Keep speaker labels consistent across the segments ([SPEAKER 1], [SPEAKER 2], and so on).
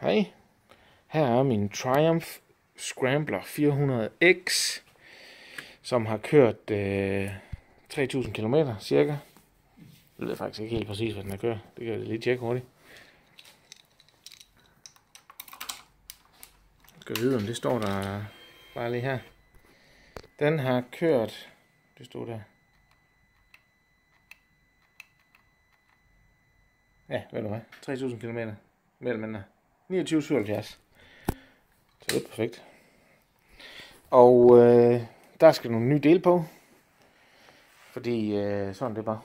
[SPEAKER 1] Hej, her er min Triumph Scrambler 400X, som har kørt 3000 km cirka. Jeg ved faktisk ikke helt præcis, hvad den har kørt. Det kan jeg lige tjekke hurtigt. Jeg skal vide, om det står der bare lige her. Den har kørt, det stod der. Ja, ved du hvad, 3000 km mellem mindre. 29,77. Så det er perfekt. Og der skal nogle nye dele på. Fordi sådan det bare.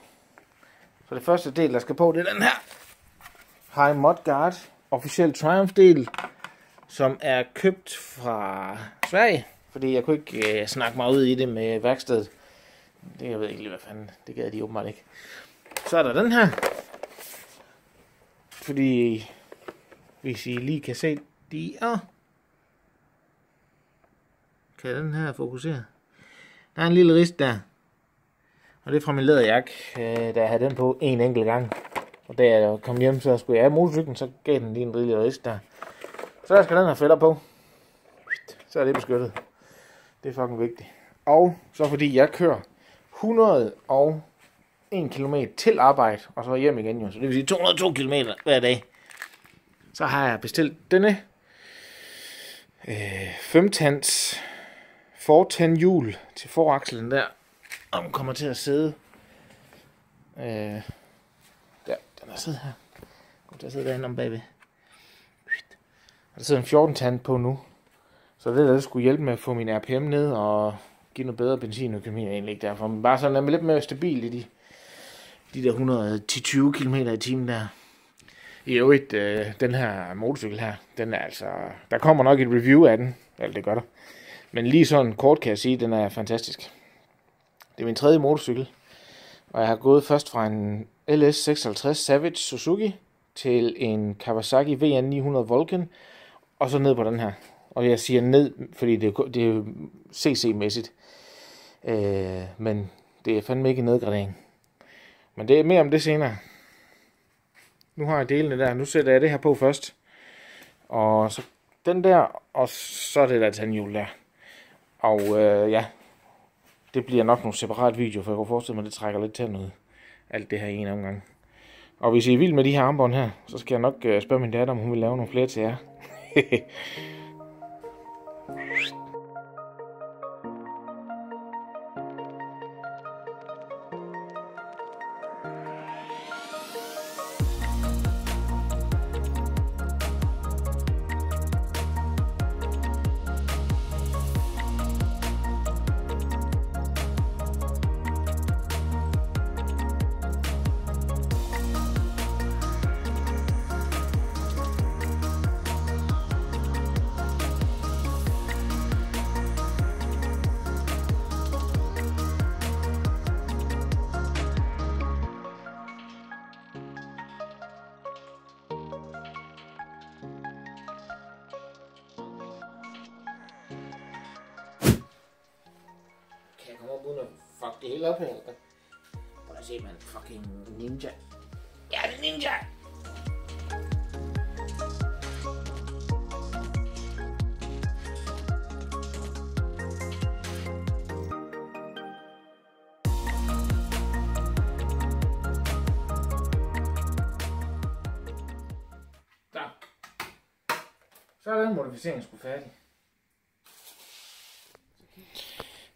[SPEAKER 1] Så det første del, der skal på, det er den her High Mudguard officiel Triumph del, som er købt fra Sverige. Fordi jeg kunne ikke snakke mig ud i det med værkstedet. Det jeg ved ikke lige, hvad fanden. Det gad de åbenbart ikke. Så er der den her. Fordi hvis I lige kan se de kan den her fokusere. Der er en lille rist der. Og det er fra min læderjakke, da jeg havde den på en enkelt gang. Og da jeg kom hjem, så skulle jeg have motorcyklen, så gav den lige en lille rist der. Så der skal den have fælder på. Så er det beskyttet. Det er fucking vigtigt. Og så fordi jeg kører 101 km til arbejde, og så hjem igen jo. Så det vil sige 202 km hver dag. Så har jeg bestilt denne 5-tands fortand hjul til forakslen der. Og den kommer til at sidde der, den er siddet her. Den kommer til at sidde derinde om bagved. Og der sidder en 14-tand på nu. Så det skulle hjælpe med at få min RPM ned og give noget bedre benzinøkonomi egentlig ikke derfor. Men bare sådan er man lidt mere stabil i de der 110-20 km i timen der. I øvrigt, den her motorcykel her, den er altså, der kommer nok et review af den, eller det gør der. Men lige sådan kort kan jeg sige, den er fantastisk. Det er min tredje motorcykel, og jeg har gået først fra en LS56 Savage Suzuki til en Kawasaki VN900 Vulcan, og så ned på den her. Og jeg siger ned, fordi det er CC-mæssigt, men det er fandme ikke en nedgradering. Men det er mere om det senere. Nu har jeg delene der. Nu sætter jeg det her på først. Og så den der, og så det der tandhjul der. Og ja, det bliver nok nogle separat video, for jeg kan forestille mig, at det trækker lidt tand ud. Alt det her i en omgang. Og hvis I er vild med de her armbånd her, så skal jeg nok spørge min datter, om hun vil lave nogle flere til jer. Jeg kommer op uden at fuck det hele op her. Prøv at se, man. Fucking ninja. Jeg er en ninja! Tak. Så er den modificering sgu færdig.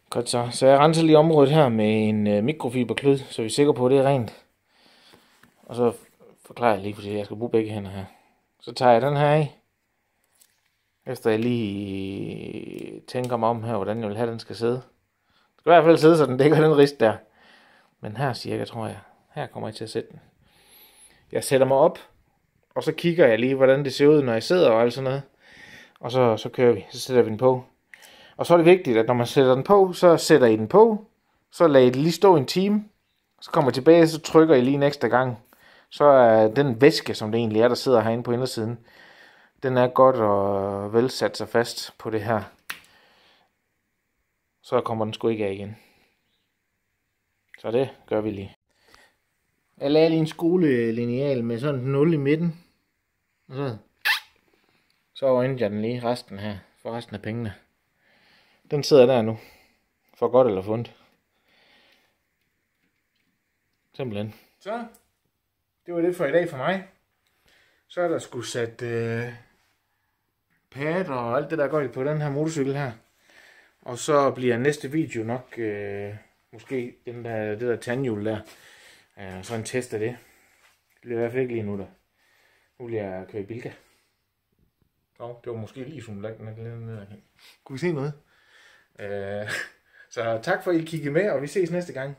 [SPEAKER 1] Godt så jeg renser lige området her med en mikrofiberklud, så vi er sikre på, at det er rent. Og så forklarer jeg lige, fordi jeg skal bruge begge hænder her. Så tager jeg den her af. Efter jeg lige tænker mig om her, hvordan jeg vil have, den skal sidde. Det skal i hvert fald sidde, så den dækker den rist der. Men her cirka, tror jeg. Her kommer jeg til at sætte den. Jeg sætter mig op, og så kigger jeg lige, hvordan det ser ud, når jeg sidder og alt sådan noget. Og så kører vi. Så sætter vi den på. Og så er det vigtigt, at når man sætter den på, så sætter I den på, så lader I det lige stå en time, så kommer I tilbage, så trykker I lige en ekstra gang. Så er den væske, som det egentlig er, der sidder herinde på indersiden, den er godt og vel sat sig fast på det her. Så kommer den sgu ikke af igen. Så det gør vi lige. Jeg lagde lige en skolelineal med sådan en 0 i midten. Og så Så øjnede jeg den lige resten her, for resten af pengene. Den sidder der nu. For godt eller fundet. Simpelthen. Så, det var det for i dag for mig. Så er der sgu sat pad og alt det der går på den her motorcykel her. Og så bliver næste video nok måske det der tandhjul der. Så en test af det. Det bliver i hvert fald ikke lige nu der. Nu bliver jeg køre i Bilka. Det var måske lige sådan lagt ned. Kunne vi se noget? Så tak for at I kiggede med, og vi ses næste gang.